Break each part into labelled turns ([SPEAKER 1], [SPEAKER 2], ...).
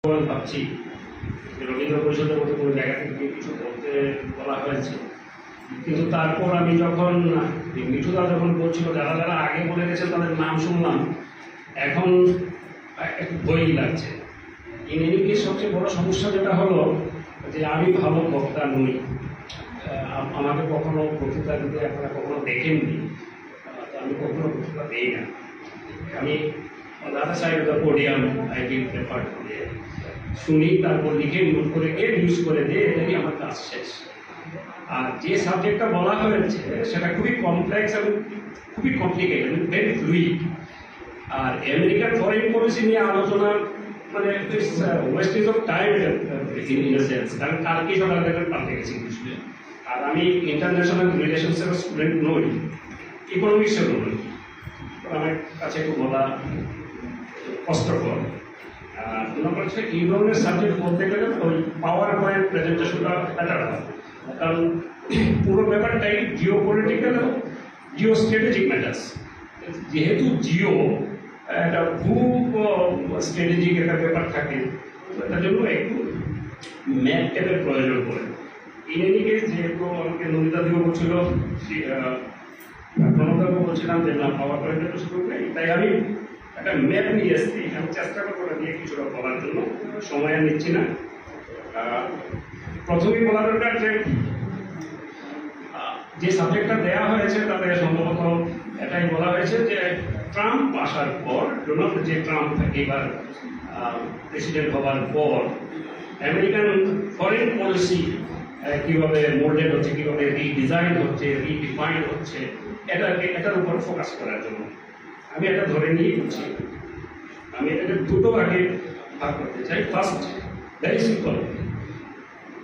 [SPEAKER 1] ভাবছি রবীন্দ্র পরিষদের মতো কোনো জায়গা থেকে কিছু বলতে বলা হয়েছে, কিন্তু তারপর আমি যখন মিঠুদা যখন বলছিল যারা যারা আগে বলে গেছেন তাদের নাম শুনলাম, এখন একটু ভয়ই লাগছে। ইনি সবচেয়ে বড় সমস্যা যেটা হলো যে আমি ভালো বক্তা নই, আমাকে কখনো বক্তৃতা দিতে আপনারা কখনো দেখেননি, তো আমি কখনো বক্তৃতা দিই না। আমি other side of the podium I give prefer শুনি, তারপর লিখে নোট করে গিয়ে নিউজ করে দিয়ে এটাই আমার কাজ শেষ। আর যে সাবজেক্টটা বলা হয়েছে সেটা খুবই কমপ্লেক্স এবং খুবই কমপ্লিকেটেড, ভেরি ফ্লুইড। আর আমেরিকান ফরেন পলিসি নিয়ে আলোচনা মানে wastage of time in a sense, কারণ কালকে সকালে দেখবেন পাল্টে গেছি কিছু। আর আমি ইন্টারন্যাশনাল রিলেশনসের স্টুডেন্ট নই, ইকোনমিক্সের নই, আমার কাছে একটু বলা কষ্টকর। মনে করছে এই ধরনের সাবজেক্ট বলতে গেলে ওই পাওয়ার পয়েন্ট প্রেজেন্টেশনটা বেটার হয়, কারণ পুরো ব্যাপারটাই জিও পলিটিক্যাল এবং জিও স্ট্র্যাটেজিক ম্যাটার্স। যেহেতু জিও একটা খুব স্ট্র্যাটেজিক একটা ব্যাপার থাকে, তার জন্য একটু ম্যাপ ট্যাপের প্রয়োজন পড়ে। ইন এনি কেস যেহেতু আমাকে নন্দিতা দিও বলছিল, প্রণবদাকে বলছিলাম যে না পাওয়ার পয়েন্টটা তো শুরু নেই, তাই আমি একটা ম্যাপ নিয়ে এসেছি। আমি চেষ্টা করবো ওটা দিয়ে কিছুটা বলার জন্য, সময় আর নিচ্ছি না। প্রথমেই বলা দরকার যে সাবজেক্টটা দেওয়া হয়েছে তাতে সম্ভবত এটাই বলা হয়েছে যে ট্রাম্প আসার পর, ডোনাল্ড যে ট্রাম্প এবার প্রেসিডেন্ট হওয়ার পর আমেরিকান ফরেন পলিসি কীভাবে মোল্ডেড হচ্ছে, কীভাবে রিডিজাইন হচ্ছে, রিডিফাইন হচ্ছে, এটার উপর ফোকাস করার জন্য আমি এটা ধরে নিয়ে বলছি। আমি এটাকে দুটো ভাগে ভাগ করতে চাই। ফার্স্ট, ভেরি সিম্পল,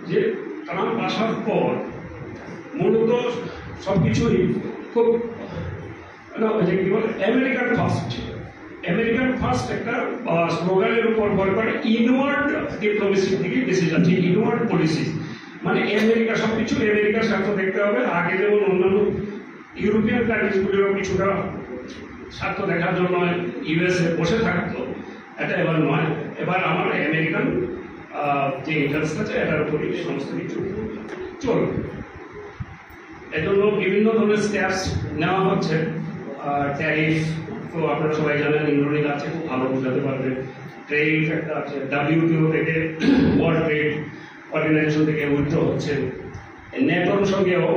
[SPEAKER 1] যে ট্রাম্প আসার পর মূলত সব কিছুই খুব যে কি বলে আমেরিকান ফার্স্ট, আমেরিকান ফার্স্ট একটা স্লোগানের উপর ভর করে ইনওয়ার্ড ডিপ্লোমেসির দিকে বেশি যাচ্ছে, ইনওয়ার্ড পলিসি। মানে আমেরিকা সব কিছু আমেরিকার স্বার্থ দেখতে হবে। আগে যেমন অন্যান্য ইউরোপিয়ান কান্ট্রিজগুলিও কিছুটা স্বার্থ দেখার জন্য ইউএসএ বসে থাকতো, এটা এবার নয়। এবার আমার আমেরিকান যে ইন্টারেস্ট আছে এটার উপরই সমস্ত কিছু চলবে। এজন্য বিভিন্ন ধরনের স্টেপস নেওয়া হচ্ছে। ট্যারিফ তো আপনারা সবাই জানেন, ইন্দ্রনীল আছে, খুব ভালো বোঝাতে পারবে। ট্রেড একটা আছে, WTO থেকে, ওয়ার্ল্ড ট্রেড অর্গানাইজেশন থেকে উইথড্র হচ্ছে। নেটোর সঙ্গেও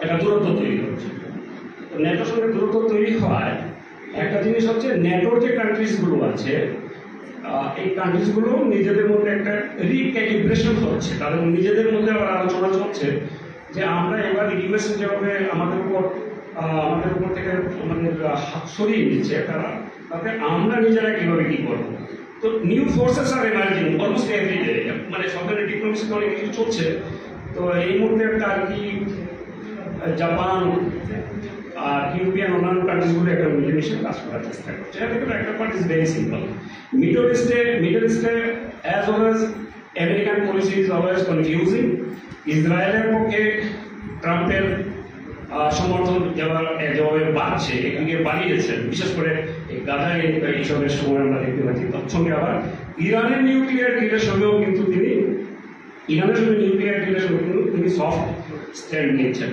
[SPEAKER 1] একটা দূরত্ব তৈরি হচ্ছে। তো নেটোর সঙ্গে দূরত্ব তৈরি হয়, একটা জিনিস হচ্ছে নেটোর যে কান্ট্রিজগুলো আছে এই কান্ট্রিজগুলো নিজেদের মধ্যে একটা রিক্যালিব্রেশন হচ্ছে, তাদের নিজেদের মধ্যে আবার আলোচনা চলছে যে আমরা এবার ইউএসএ যেভাবে আমাদের উপর থেকে আমাদের হাত সরিয়ে নিচ্ছে তারা, তাতে আমরা নিজেরা কীভাবে কী করবো। তো নিউ ফোর্সেস আর এমার্জিং অলমোস্ট এভরি ডে, মানে সরকারের ডিপ্লোমেসিতে অনেক কিছু চলছে। তো এই মুহূর্তে একটা আর কি জাপান আর ইউরোপিয়ান অন্যান্য কান্ট্রিজগুলো একটা মিলেমিশে কাজ করার চেষ্টা করছে। একটা part is very simple. Middle ইস্টে as well as American policy is always confusing. ইসরায়েলের পক্ষে ট্রাম্পের সমর্থন যেভাবে বাড়ছে, একদিকে বাড়িয়েছেন, বিশেষ করে গাজায় এইসবের সময় আমরা দেখতে পাচ্ছি। তৎসঙ্গে আবার ইরানের নিউক্লিয়ার ডিলের সঙ্গেও কিন্তু তিনি সফট স্ট্যান্ড নিয়েছেন।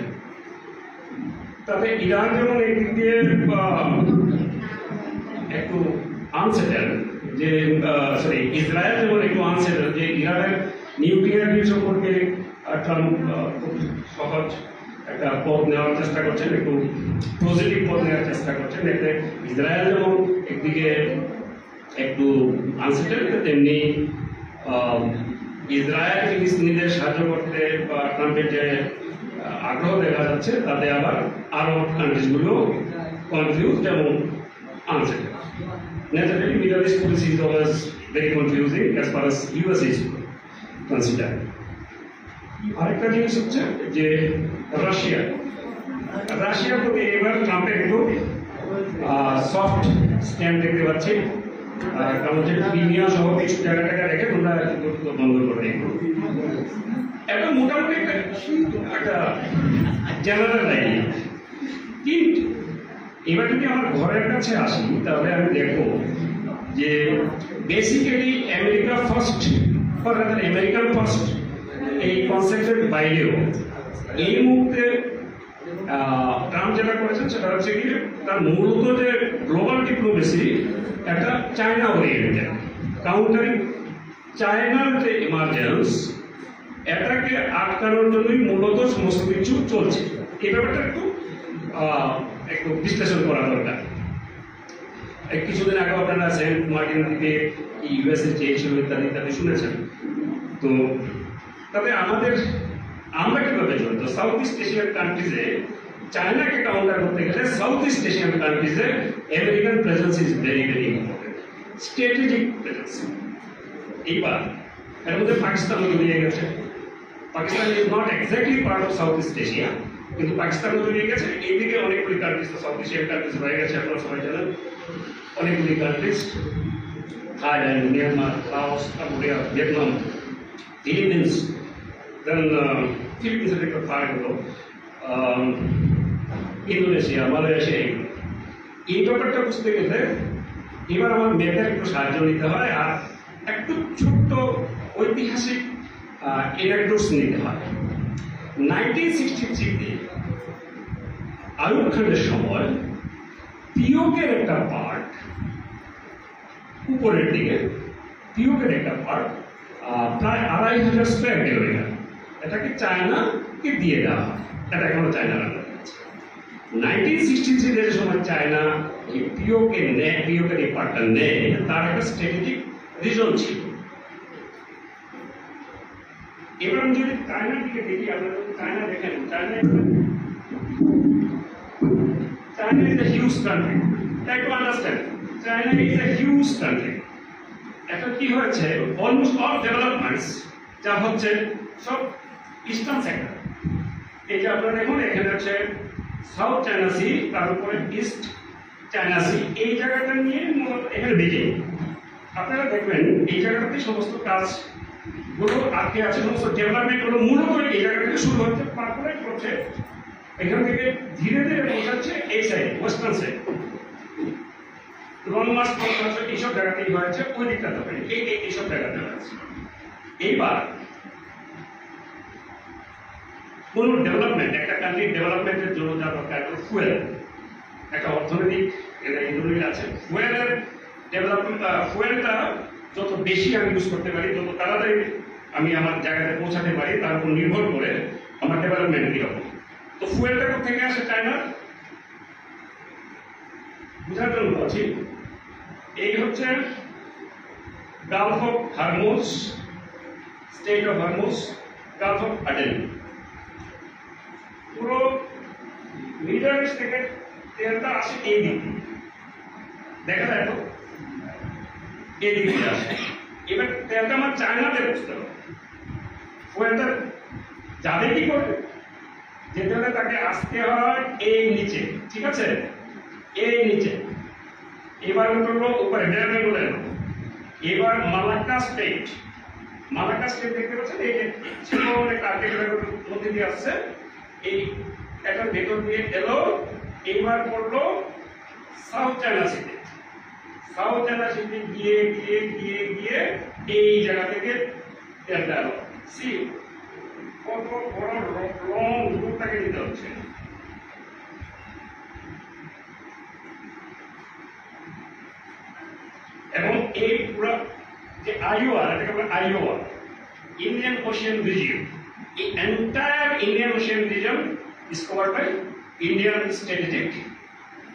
[SPEAKER 1] তাতে ইরান যেমন একদিক দিয়ে একটু আনসেটেল, যে ইসরায়েল যেমন একটু আনসেটেল যে ইরানের নিউক্লিয়ার ডিল সম্পর্কে ট্রাম্প খুব সহজ একটা পথ নেওয়ার চেষ্টা করছেন, একটু পজিটিভ পথ নেওয়ার চেষ্টা করছেন। এতে ইসরায়েল যেমন একদিকে একটু আনসেটেল, তেমনি ইসরায়েলকে নিজেদের সাহায্য করতে বা ট্রাম্পের যে আগ্রহ দেখা যাচ্ছে তাতে আবার আরব কান্ট্রিজগুলো কনফিউজড এবং unsettle. Naturally, Middle East policy is always very confusing as far as US is considered. আরেকটা জিনিস হচ্ছে যে রাশিয়ার প্রতি এবার ট্রাম্পের একটু সফট স্ট্যান্ড দেখতে পাচ্ছি, কারণ যে ক্রিমিয়া সহ কিছু জায়গাটাকে রেখে তোমরা বন্ধ করে এগুলো একটা মোটামুটি একটা জেনারেল আইডিয়া। কিন্তু এবার যদি আমার ঘরের কাছে আসি তাহলে আমি দেখবো যে বেসিক্যালি আমেরিকা ফার্স্ট বা আমেরিকান ফার্স্ট এই কনসেপ্টের বাইরেও এই মুহূর্তে ট্রাম্প যেটা করেছেন সেটা হচ্ছে কি তার মূলত যে গ্লোবাল ডিপ্লোমেসি একটা চায়না ওরিয়েন্টেড কাউন্টারিং চায়নার যে ইমার্জেন্স এটাকে আটকানোর জন্যই মূলত সমস্ত কিছু চলছে। এই ব্যাপারটা একটু বিশ্লেষণ করা দরকার। কিছুদিন আগে আপনারা সেন্ট মার্টিন থেকে ইউএসএ চেয়েছিল ইত্যাদি ইত্যাদি শুনেছেন। তো তবে আমরা কিভাবে চলতো সাউথ ইস্ট এশিয়ান কান্ট্রিজে চায়নাকে কাউন্টার করতে গেলে সাউথ ইস্ট এশিয়ান কান্ট্রিজে American presence is very very important, strategic presence. এইবার এর মধ্যে পাকিস্তানও জড়িয়ে গেছে। Pakistan is not exactly part of south east Asia, কিন্তু পাকিস্তানও জড়িয়ে গেছে। এইদিকে অনেকগুলি কান্ট্রিজ সাউথ এশিয়ান কান্ট্রিজ হয়ে গেছে, আপনারা সবাই জানেন। অনেকগুলি countries Thailand, Myanmar, Laos, Cambodia, Vietnam, Philippines, then ফিলিপিন্সের একটা পার্ট হলো ইন্দোনেশিয়া, মালয়েশিয়া। এই ব্যাপারটা বুঝতে গেলে এবার আমার ম্যাপের একটু সাহায্য নিতে হয় আর একটু ছোট্ট ঐতিহাসিক এনাক্ডোটস নিতে হয়। 1963-তে আইয়ুব খানের সময় পিওকের একটা পার্ট উপরের দিকে, পিওকের একটা পার্ট প্রায় 2500 স্কোয়ার কিলোমিটার এটাকে চায়নাকে দিয়ে দেওয়া হয়। এটা এখনো চায়নার আন্ডারে আছে। 1963 যে সময় চায়না এই পিওকের এই পার্টটা নেয়, তার একটা স্ট্র্যাটেজিক রিজন ছিল। এবার আমি যদি চায়নার দিকে দেখি, আপনারা যদি চায়না দেখেন, China is a huge country. Try to understand, China is a huge country. এটা কি হয়েছে, অলমোস্ট অল ডেভেলপমেন্টস যা হচ্ছে সব ইস্টার্ন সেক্টর। এই যে আপনারা দেখুন এখানে হচ্ছে সাউথ চায়না সি, তার উপরে ইস্ট চায়না সি। এই জায়গাটা নিয়ে মূলত এখানে বেজিং। আপনারা দেখবেন এই জায়গাটাতে সমস্ত কাজগুলো আটকে আছে, সমস্ত ডেভেলপমেন্ট গুলো মূলত এই জায়গা থেকে শুরু হচ্ছে, তারপরে করছে এখান থেকে ধীরে ধীরে পৌঁছাচ্ছে এই side, western side. Long March এইসব জায়গাতেই হয়েছে, ওই দিকটাতে হয়নি, এইসব জায়গাতে হয়েছে। এইবার কোন ডেভেলপমেন্ট, একটা কান্ট্রির ডেভেলপমেন্টের জন্য যা দরকার ফুয়েল, একটা অর্থনৈতিক ইন্ডাস্ট্রি আছে। ফুয়েলের ডেভেলপমেন্ট, ফুয়েলটা যত বেশি আমি ইউজ করতে পারি, যত তাড়াতাড়ি আমি আমার জায়গাতে পৌঁছাতে পারি, তার উপর নির্ভর করে আমার ডেভেলপমেন্ট কি হবে। তো ফুয়েলটা থেকে আসে চায়না, বুঝার জন্য বলছি। এই হচ্ছে gulf of Hormuz, state of Hormuz, gulf of Aden. পুরো মিডল ইস্ট থেকে তেলটা আসে এই দিক, দেখা যায় তো এই দিক দিয়ে আসে। এবার তেলটা আমার চায়নাতে বুঝতে হবে, ফুয়েলটা যাবে কি করবে, যেতে হলে তাকে আসতে হয় এই নিচে, ঠিক আছে, এই নিচে। এবার উঠলো উপরে, ডেভেলপমেন্ট এলো। এবার মালাক্কা স্টেট, মালাক্কা স্টেট দেখতে পাচ্ছেন, এই যে ছিল একটা আর্টিকেলের মধ্যে দিয়ে আসছে, এই একটা ভেতর দিয়ে এলো। এইবার পড়লো সাউথ চায়না সিতে, সাউথ চায়না সিতে গিয়ে গিয়ে গিয়ে গিয়ে এই জায়গা থেকে তেলটা এলো। সি কত বড় লং রুটটাকে নিতে হচ্ছে। এবং এই পুরো যে আইওয়া, এটাকে বলে আইওয়া, ইন্ডিয়ান ওশিয়ান রিজিয়ন। এই entire Indian Ocean region is covered by Indian strategic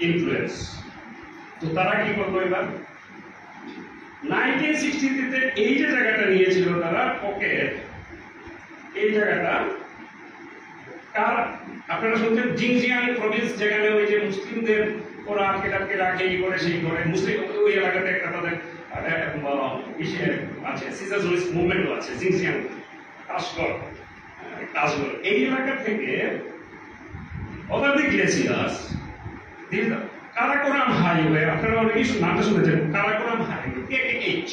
[SPEAKER 1] influence. তো তারা কি করলো এবার 1960-তে এই যে জায়গাটা নিয়েছিল তারা, ওকে এই জায়গাটা কার, আপনারা শুনছেন জিনজিয়াং প্রভিন্স, যেখানে ওই যে মুসলিমদের ওরা আটকে টাটকে রাখে, এই করে সেই করে, মুসলিম ওই এলাকাতে একটা তাদের আছে, সিজাজুলিস্ট মুভমেন্টও আছে, জিনজিয়াং, কাশগড় এই এলাকা থেকে over the glaciers, these are Karakoram Highway. আপনারা অনেকেই নামটা শুনেছেন, কারাকোরাম হাইওয়ে, KKH,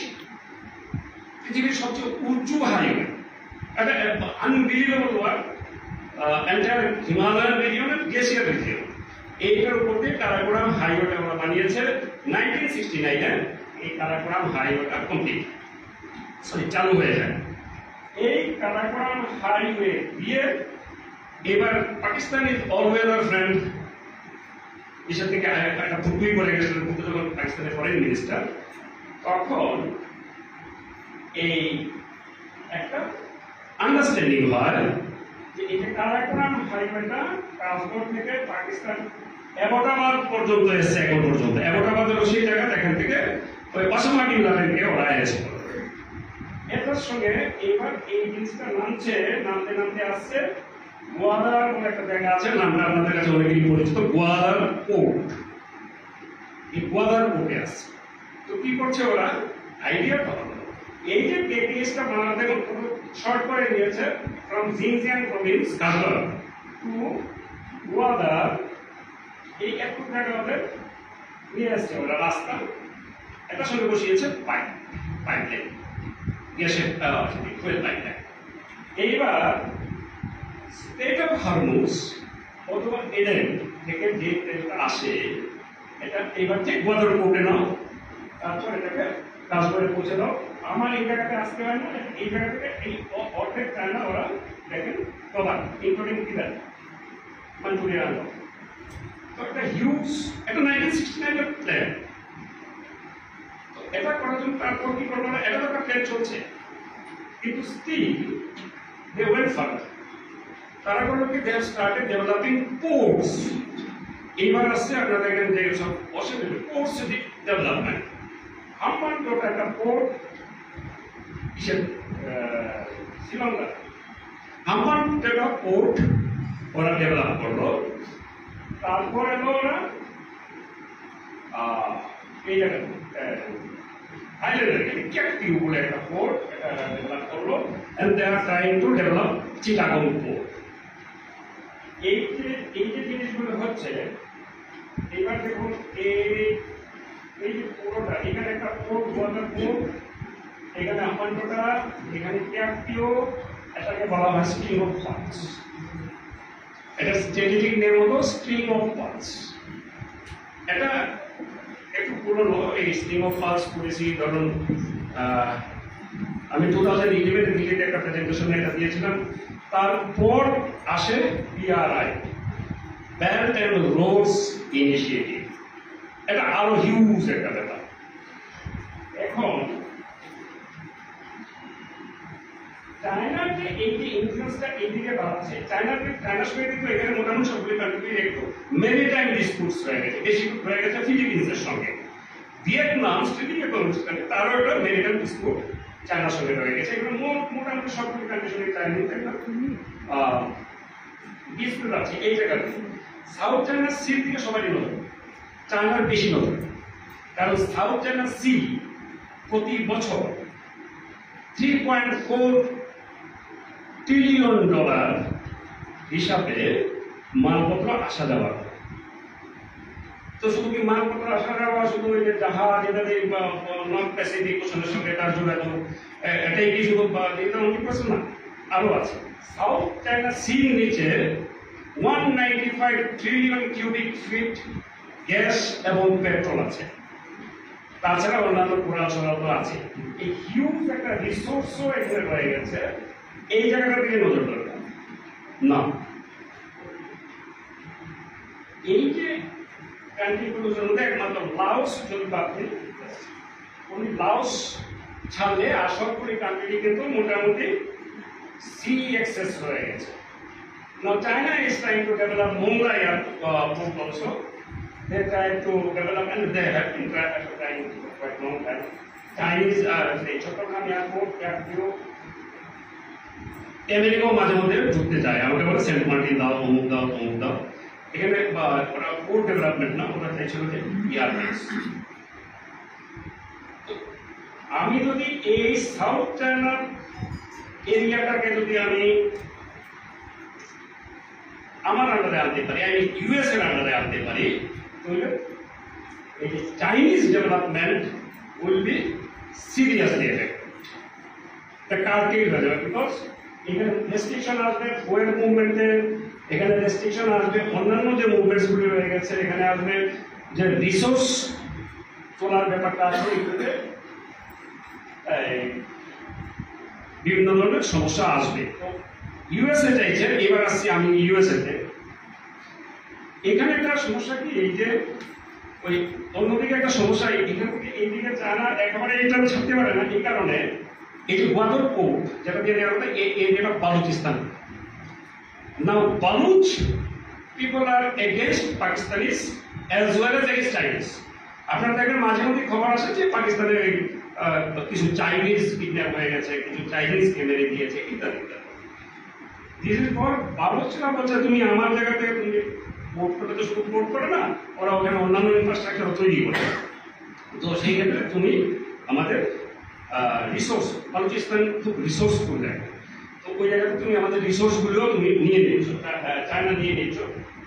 [SPEAKER 1] পৃথিবীর সবচেয়ে উঁচু হাইওয়ে। এটা আনবিলিভেবল ওয়ার্ক, এন্টায়ার হিমালয়ান রিজিয়নের গ্লেসিয়ার রিজিয়ন। এইটার উপর দিয়ে কারাকোরাম হাইওয়েটা ওরা বানিয়েছে 1969-এ এই কারাকোরাম হাইওয়েটা কমপ্লিট চালু হয়ে যায়। এই কারাকোরাম হাইওয়ে দিয়ে এবার পাকিস্তানের অলওয়েদার ফ্রেন্ড এসব থেকে একটা ফুটবই বলে গেছিল যখন পাকিস্তানের ফরেন মিনিস্টার, তখন এই একটা আন্ডারস্ট্যান্ডিং হয় যে এই যে কারাকোরাম হাইওয়েটা কাজগড় থেকে পাকিস্তান অ্যাবোটাবাদ পর্যন্ত এসছে এখন পর্যন্ত। অ্যাবোটাবাদের সেই জায়গাটা এখান থেকে ওই ওসামা বিন লাদেনকে ওরা এনেছিল। এটার সঙ্গে এবার এই জিনিসটা নামতে নামতে আসছে গোয়াদার বলে একটা জায়গা আছে, নামটা আপনাদের কাছে অনেকেই পরিচিত, গোয়াদার পোর্ট। এই গোয়াদার পোর্টে আসছে। তো কি করছে ওরা, আইডিয়া পাওয়া এই যে কেপিএসটা বানাতে শর্ট করে নিয়েছে from Xinjiang province Kashgar to Gwadar, এই একটু জায়গাতে নিয়ে আসছে ওরা রাস্তা। এটার সঙ্গে বসিয়েছে পাইপলাইন, গ্যাসের ফুয়েল পাইপলাইন। এইবার স্টেট অফ হরমুজ অথবা এডেন থেকে যে তেলটা আসে এটা এইবার ঠিক গোয়াদার পোর্টে নাও, তারপর এটাকে কাজগড়ে পৌঁছে দাও। আমার এই জায়গাতে আসতে হয় না, এই জায়গা থেকে এই অর্ধেক চায় না ওরা, দেখেন কভার ইনক্লুডিং কিদার মাঞ্চুরিয়ান। তো একটা হিউজ, এটা 1969 এর প্ল্যান। তো এটা করার জন্য তারপর কি করবো না, এটা তো একটা প্ল্যান চলছে, কিন্তু স্টিল দে ওয়েন্ট ফার্দার। তারা করলো কি, they have started developing ports. এইবার আসছে আপনারা দেখেন যে সব অসুবিধা পোর্টস ডেভেলপমেন্ট। হাম্বানটোটা একটা পোর্ট শ্রীলঙ্কা, হাম্বানটোটা পোর্ট ওরা ডেভেলপ করলো। তারপর এলো ওরা এই জায়গায় থাইল্যান্ডের ক্যাকটিউ বলে একটা পোর্ট ডেভেলপ করলো, and they are trying to develop Chittagong port. এই যে জিনিসগুলো হচ্ছে, এবার দেখুন এই যে পুরোটা, এখানে একটা পোর্ট, ওয়াটার পোর্ট, এখানে হাম্বানটোটা, এখানে ক্যাকটিউ, এটাকে বলা হয় স্ট্রিং অফ পার্টস। এটা স্ট্র্যাটেজিক নেম হলো স্ট্রিং অফ পার্টস। এটা একটু পুরনো, এই স্ট্রিং অফ পার্টস পড়েছি। ধরুন আমি 2011 দিল্লিতে একটা প্রেজেন্টেশনে এটা দিয়েছিলাম। তারপর আসে BRI, belt and roads initiative. এটা আরো হিউজ একটা ব্যাপার। এখন চায়নার যে এই যে ইনফ্লুয়েন্সটা এইদিকে বাড়ছে, চায়নার সঙ্গে কিন্তু এখানে মোটামুটি সবগুলি কান্ট্রি একটু মেরিটাইম ডিসপুটস হয়ে গেছে, বেশি হয়ে গেছে ফিলিপিন্সের সঙ্গে। ভিয়েতনাম স্ট্রিটিং ইকোনমিক্স কান্ট্রি, তারও একটা মেরিটাইম ডিসপুট চায়নার সঙ্গে রয়ে গেছে। এগুলো মোটামুটি সবগুলি কান্ট্রির সঙ্গে চাইনিজ একটা ডিসপুট আছে এই জায়গাতে। সাউথ চায়না সি থেকে সবারই নজর, চায়নার বেশি নজর, কারণ সাউথ চায়না সি প্রতি বছর $3.4 ট্রিলিয়ন হিসাবে মালপত্র আসা যাওয়া। তো শুধু কি মালপত্র আসা যাওয়া, শুধু ওই যে জাহাজ, এটাতে নর্থ প্যাসিফিক ওশনের সঙ্গে তার যোগাযোগ, এটাই কি শুধু 90% না, আরো আছে। সাউথ চায়না সির নিচে 195 ট্রিলিয়ন কিউবিক ফিট গ্যাস এবং পেট্রোল আছে। তাছাড়া অন্যান্য পোড়াছড়া তো আছে। এই হিউজ একটা রিসোর্সও এখানে রয়ে গেছে, এই জায়গাটার দিকে নজর দরকার না। এই যে কান্ট্রিগুলোর মধ্যে একমাত্র লাওস যদি বাকি, উনি লাওস ছাড়লে আর সবগুলি কান্ট্রি কিন্তু মোটামুটি সি অ্যাক্সেস হয়ে গেছে। Now China is trying to develop Mongla port also. They try to develop, and they have been trying for quite long time. Chinese say Chattogram airport, Capio, আমেরিকাও মাঝে মধ্যে ঢুকতে যায়, আমাকে বলে সেন্ট মার্টিন দাও, অমুক দাও, অমুক দাও। এখানে ওরা পোর্ট ডেভেলপমেন্ট না, ওরা চাইছিল যে এয়ারবেস। আমি যদি এই সাউথ চায়না এরিয়াটাকে যদি আমি আমার আন্ডারে আনতে পারি, আমি ইউএস এর আন্ডারে আনতে পারি, তাহলে এই যে Chinese development will be seriously affected. Target হয়ে যাবে, বিকজ এখানে রেস্ট্রিকশন আসবে ফুয়েল মুভমেন্টের, এখানে রেস্ট্রিকশন আসবে অন্যান্য যে মুভমেন্টস গুলি রয়ে গেছে, এখানে আসবে যে রিসোর্স চলার ব্যাপারটা আছে এগুলোতে বিভিন্ন ধরনের সমস্যা আসবে। ইউএসএ চাইছে, এবার আসছি আমি ইউএসএতে। এখানে একটা সমস্যা কি, এই যে ওই অন্যদিকে একটা সমস্যা, এখান থেকে এইদিকে চায়না একেবারে এটা ছাড়তে পারে না। এই কারণে এই যে ওয়াদর কোড যেটা দিয়ে দেওয়া হতো, এটা Balochistan. Now Baloch people are against Pakistanis as well as against Chinese. আপনারা দেখেন মাঝে মধ্যে খবর আসে যে পাকিস্তানের কিছু চাইনিজ কিডন্যাপ হয়ে গেছে, কিছু চাইনিজকে মেরে দিয়েছে, ইত্যাদি ইত্যাদি। দিস ইজ ফর বালুচরা বলছে তুমি আমার জায়গা থেকে তুমি ভোট করতে তো শুধু ভোট করে না, ওরা ওখানে অন্যান্য ইনফ্রাস্ট্রাকচার তৈরি করে। তো সেই ক্ষেত্রে তুমি আমাদের রিসোর্স, বালুচিস্তান খুব রিসোর্সফুল জায়গা, তো ওই জায়গাতে তুমি আমাদের রিসোর্সগুলো তুমি নিয়ে নিচ্ছ, চায়না নিয়ে নিচ্ছ।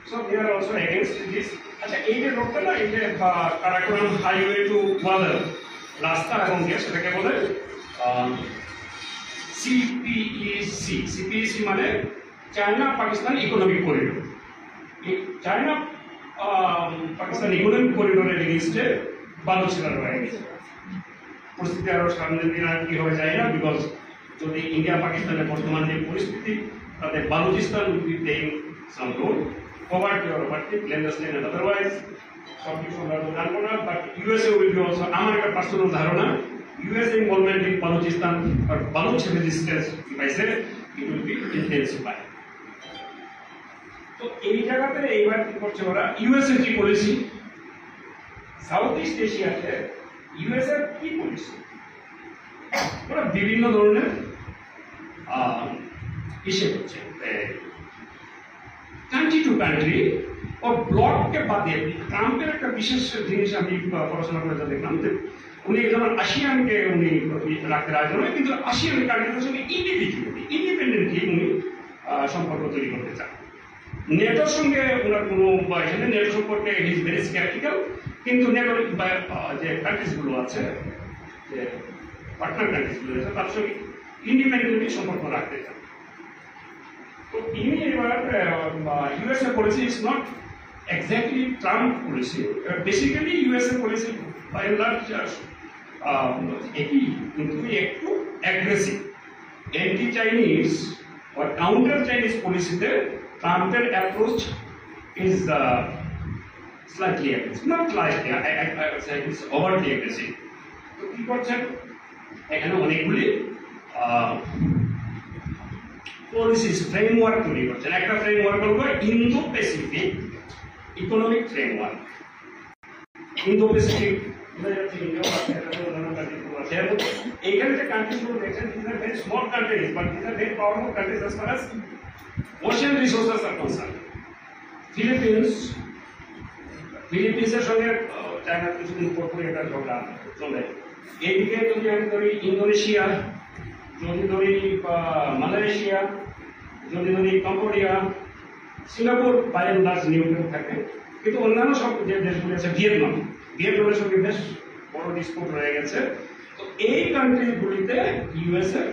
[SPEAKER 1] So they are also against this. আচ্ছা, এই যে রোডটা না, এই যে কারাকোরাম হাইওয়ে টু ওয়াদার রাস্তা এবং সেটাকে বলে সিপিইসি। সিপিইসি মানে চায়না পাকিস্তান ইকোনমিক করিডোর। এই চায়না পাকিস্তান ইকোনমিক করিডোরের এগেইনস্টে বালুচিরা রয়ে গেছে। পরিস্থিতি আরো সামনের দিন আর কি হবে যায় না, বিকজ যদি ইন্ডিয়া পাকিস্তানের বর্তমান যে পরিস্থিতি, তাতে Balochistan will be playing some role, poverty or poverty, clandestine and otherwise, সব কিছু আমরা তো জানবো না, but USA will be also, আমার একটা পার্সোনাল ধারণা, USA involvement in Balochistan or Baloch resistance, if I say, it will be intensified. তো এই জায়গাতে এইবার কি করছে ওরা, ইউএসএ কি পলিসি, সাউথ ইস্ট এশিয়াতে ইউএসএ কি পলিসি, ওরা বিভিন্ন ধরনের ইসে করছে, কান্ট্রি টু কান্ট্রি ও ব্লককে বাদ দিয়ে। ট্রাম্পের একটা বিশেষ জিনিস আমি পড়াশোনা করে যা দেখলাম, যে উনি যেমন আসিয়ানকে উনি রাখতে রাজি নয়, কিন্তু আসিয়ান কান্ট্রিদের সঙ্গে ইন্ডিপেন্ডেন্টলি উনি সম্পর্ক তৈরি করতে চান। নেটোর সঙ্গে ওনার কোনো এখানে নেটো সম্পর্কে ইজ ভেরি স্ক্যাপটিক্যাল, কিন্তু নেটোর যে কান্ট্রিজগুলো আছে, যে পার্টনার কান্ট্রিজগুলো আছে, তার সঙ্গে ইন্ডিপেন্ডেন্টলি সম্পর্ক রাখতে চান। তো ইনি এবার USA policy is not exactly Trump policy, basically USA policy by and large একই, কিন্তু একটু অ্যাগ্রেসিভ অ্যান্টি চাইনিজ বা কাউন্টার চাইনিজ পলিসিতে ট্রাম্পের approach is slightly aggressive, not slightly, I would say it's overtly aggressive. তো কি করছেন, এখানে অনেকগুলি পলিসিস ফ্রেমওয়ার্ক তৈরি করছেন। একটা ফ্রেমওয়ার্ক হলো Indo Pacific economic framework. Indo Pacific এইখানে যে কান্ট্রিগুলো দেখছেন, these are very small countries, but these are very powerful countries as far as ocean resources are concerned. ফিলিপিন্সের সঙ্গে চায়নার কিছুদিন পর পরে একটা ঝগড়া চলে। এইদিকে যদি আমি ধরি ইন্দোনেশিয়া, যদি ধরি মালয়েশিয়া, যদি ধরি Cambodia, Singapore by and large nuclear থাকে, কিন্তু অন্যান্য সব যে দেশগুলি আছে, ভিয়েতনামের সঙ্গে বেশ বড় ডিসপুট রয়ে গেছে। তো এই কান্ট্রিগুলিতে ইউএসএ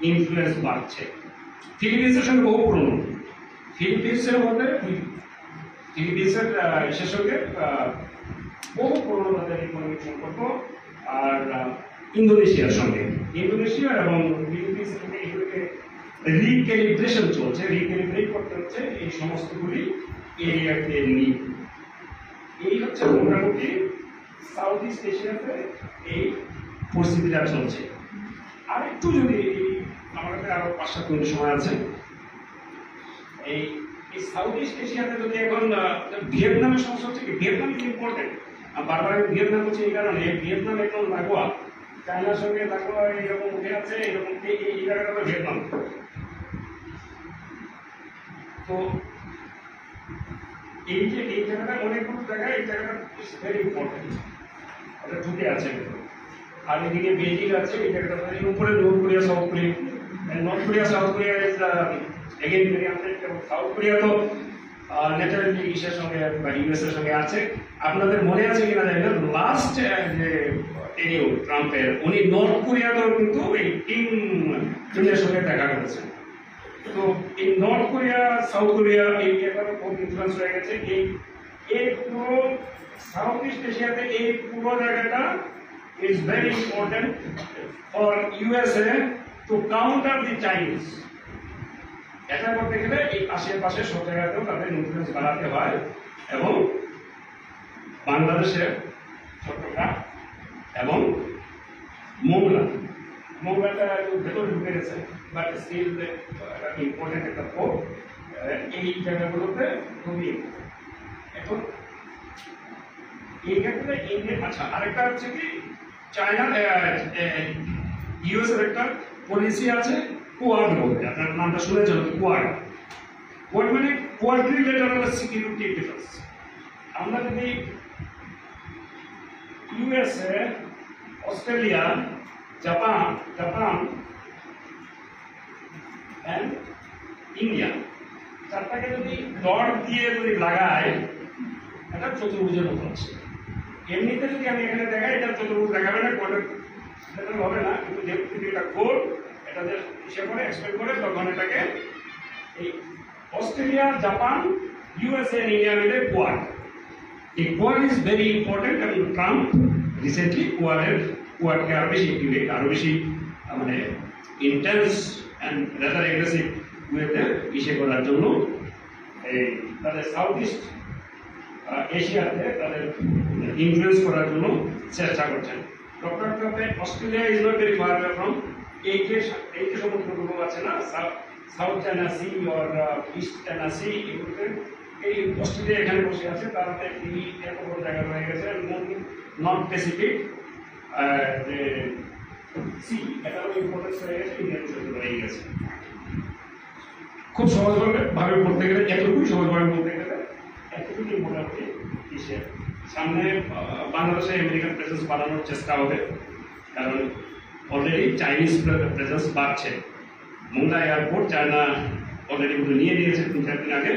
[SPEAKER 1] ইনফ্লুয়েন্স বাড়ছে। ফিলিপিন্সের সঙ্গে বহু পুরনো, ফিলিপিন্সের মধ্যে ফিলিপিন্সের দেশের সঙ্গে বহু পুরনো তাদের ইকোনমিক সম্পর্ক, আর ইন্দোনেশিয়ার সঙ্গে, ইন্দোনেশিয়া এবং ফিলিপিন্সের সঙ্গে এগুলোকে রিক্যালিব্রেশন চলছে, রিক্যালিব্রেট করতে হচ্ছে এই সমস্তগুলি এরিয়াকে নিয়ে। এই হচ্ছে মোটামুটি সাউথ ইস্ট এশিয়াতে এই পরিস্থিতিটা চলছে। আর একটু যদি আমার কাছে আরো 5-7 মিনিট সময় আছে, এই সাউথ ইস্ট এশিয়াতে যদি এখন ভিয়েতনামের সমস্যা হচ্ছে কি, ভিয়েতনাম ইজ ইম্পর্টেন্ট। বারবার আমি ভিয়েতনাম হচ্ছে এই কারণে, ভিয়েতনাম একদম লাগোয়া, চায়নার সঙ্গে লাগোয়া এরকম উঠে আছে, এরকম এই জায়গাটা ভিয়েতনাম। তো এই যে এই জায়গাটা অনেকগুলো জায়গায়, এই জায়গাটা ইজ ভেরি ইম্পর্টেন্ট, এটা ঢুকে আছে। আর এদিকে বেজিং আছে, এই জায়গাটা উপরে north Korea, south Korea. North Korea, south Korea is again very unpredictable. South Korea তো ন্যাচারালি ইসের সঙ্গে বা ইউএস এর সঙ্গে আছে। আপনাদের মনে আছে কিনা জানি না, লাস্ট যে টেনিউর ট্রাম্পের, উনি নর্থ কোরিয়াতেও কিন্তু এই কিম জুনের সঙ্গে দেখা করেছেন। তো এই নর্থ কোরিয়া, সাউথ কোরিয়া এই জায়গাটা খুব ইনফ্লুয়েন্স হয়ে গেছে। এই পুরো সাউথ ইস্ট এশিয়াতে এই পুরো জায়গাটা is very important for USA to counter the Chinese. এটা করতে গেলে এই আশেপাশে সব জায়গাতেও তাদের ইনফ্লুয়েন্স বাড়াতে হয় এবং বাংলাদেশের চট্টগ্রাম এবং মোংলাটা ভেতরে ঢুকে গেছে বাট স্টিল ইম্পর্টেন্ট একটা পোর্ট এই জায়গাগুলোতে খুবই এখন এই ক্ষেত্রে ইন্ডিয়া আচ্ছা আরেকটা হচ্ছে কি চায়না ইউএস এর একটা পলিসি আছে কোয়াড বলতে আপনার নামটা শুনেছেন কোয়াড মানে কোয়াড্রিলেটারাল সিকিউরিটি ডিফেন্স আমরা যদি USA Australia Japan and India চারটাকে যদি ডট দিয়ে যদি লাগাই এটা চতুর্ভুজের মতো আছে এমনিতে যদি আমি এখানে দেখাই এটা চতুর্ভুজ দেখাবে না সেটা হবে না কিন্তু যেহেতু এটা কোড এটা যে হিসেব করে এক্সপ্লেন করে তখন এটাকে এই Australia Japan USA and India মিলে কোয়াড এই কোয়াড ইজ ভেরি ইম্পর্টেন্ট এবং ট্রাম্প রিসেন্টলি কোয়াডকে আরো বেশি মানে ইন্টেন্স অ্যান্ড রাদার এগ্রেসিভ ওয়েতে ইসে করার জন্য এই তাদের সাউথ ইস্ট এশিয়াতে তাদের ইনফ্লুয়েন্স করার জন্য চেষ্টা করছেন ডক্টর ট্রাম্পে Australia is not very far away from এই যে সমুদ্রগুলো আছে না south China sea or east China sea এগুলোতে এই অস্ট্রেলিয়া এখানে বসে আছে তারাতে এই এত বড় জায়গা রয়ে গেছে নর্থ প্যাসিফিক যে সি এটাও ইম্পর্টেন্স হয়ে গেছে ইন্ডিয়ান রয়ে গেছে খুব সহজভাবে বলতে গেলে এতটুকুই সহজভাবে বলতে গেলে এতটুকুই মোটামুটি কিসে সামনে বাংলাদেশে আমেরিকান প্রেজেন্স বাড়ানোর চেষ্টা হবে কারণ অলরেডি চাইনিজ প্রেজেন্স বাড়ছে মোংলা এয়ারপোর্ট চায়না অলরেডি নিয়ে নিয়েছে 3-4 দিন আগে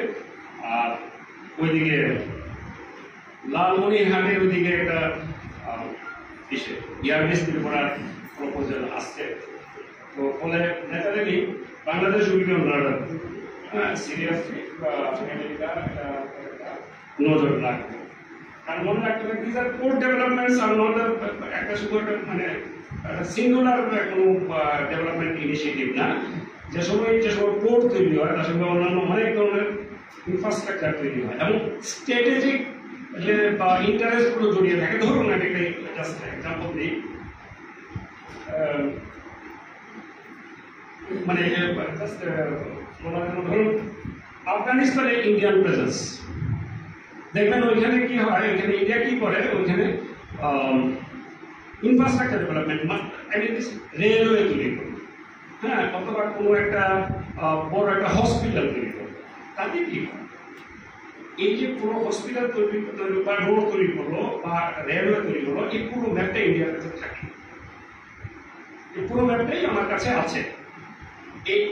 [SPEAKER 1] আর ওইদিকে লালমনিরহাটের ওইদিকে একটা এয়ারবেস তৈরি করার প্রপোজাল আসছে তো ফলে naturally Bangladesh will be on radar seriously America নজর রাখবে আর মনে রাখতে হবে this are port developments are not একটা শুধু একটা মানে সিঙ্গুলার কোনো ডেভেলপমেন্ট ইনিশিয়েটিভ না যে সময় পোর্ট তৈরি হয় তার সঙ্গে অন্যান্য অনেক ধরনের ইনফ্রাস্ট্রাকচার তৈরি হয় এবং স্ট্র্যাটেজিক যে ইন্টারেস্টগুলো জড়িয়ে থাকে ধরুন একটা জাস্ট এক্সাম্পল দিই মানে জাস্ট ধরুন আফগানিস্তানে ইন্ডিয়ান প্রেজেন্স দেখবেন ওইখানে কি হয় ওইখানে ইন্ডিয়া কি করে ওইখানে ইনফ্রাস্ট্রাকচার ডেভেলপমেন্ট রেলওয়ে তৈরি করে হ্যাঁ অথবা কোনো একটা বড় একটা হসপিটাল তৈরি করে তাতে কি হয় এই যে পুরো হসপিটাল তৈরি বা রোড তৈরি করলো বা রেলওয়ে তৈরি করলো এই পুরো ম্যাপটা ইন্ডিয়ার কাছে থাকে এই পুরো ম্যাপটাই আমার কাছে আছে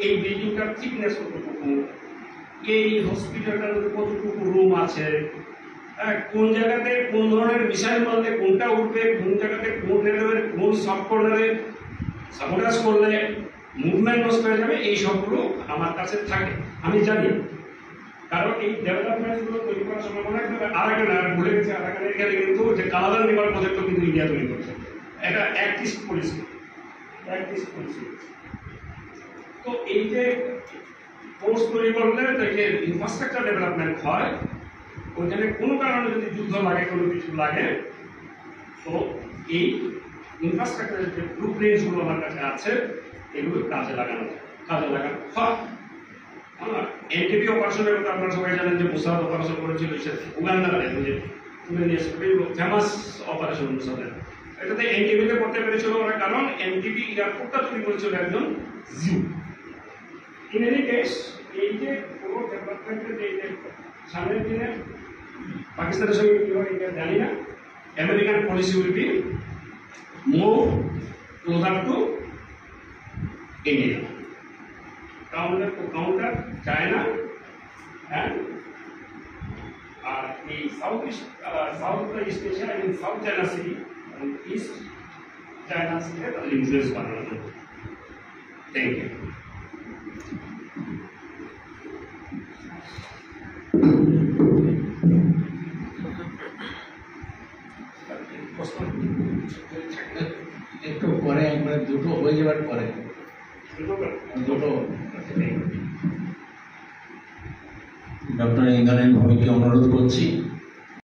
[SPEAKER 1] এই বিল্ডিংটার থিকনেস কতটুকু এই হসপিটালটার কতটুকু রুম আছে কোন জায়গাতে কোন ধরনের মিসাইল মারলে কোনটা উঠবে কোন জায়গাতে কোন রেলওয়ের কোন সাব কর্নারে সাবোটাজ করলে মুভমেন্ট নষ্ট হয়ে যাবে এই সবগুলো আমার কাছে থাকে আমি জানি কারণ এই ডেভেলপমেন্টগুলো তৈরি করার সময় মনে রাখতে হবে আরাকান ভুলে গেছে আরাকানের এখানে কিন্তু যে কালাদান রিভার প্রজেক্টও কিন্তু ইন্ডিয়া তৈরি করছে এটা অ্যাক্ট ইস্ট পলিসি তো এই যে পোর্ট তৈরি করলে যে ইনফ্রাস্ট্রাকচার ডেভেলপমেন্ট হয় ওইখানে কোনো কারণে যদি যুদ্ধ লাগে কোনো কিছু লাগে তো এই ইনফ্রাস্ট্রাকচারের যে ব্লু প্রিন্টসগুলো আমার কাছে আছে এগুলো কাজে লাগানো হয় এনটিপি অপারেশনের কথা আপনারা সবাই জানেন যে মুসাদ অপারেশন করেছিল উগান্ডাতে যে তুলে নিয়ে ফেমাস অপারেশন মুসাদের এটাতে এনটিপিতে করতে পেরেছিল ওরা কারণ এনটিপি এয়ারপোর্টটা তৈরি করেছিল একজন জিউ ইন এনি কেস এই যে পুরো ডেভেলপমেন্টের যে সামনের দিনে পাকিস্তানের সঙ্গে কি হয় এটা জানি না American policy will be move closer to India counter China and the South East Asia and South China Sea and East China Sea are influenced by one another. Thank you. দুটো
[SPEAKER 2] ডক্টর ইন্দ্রাণী ভৌমিককে অনুরোধ করছি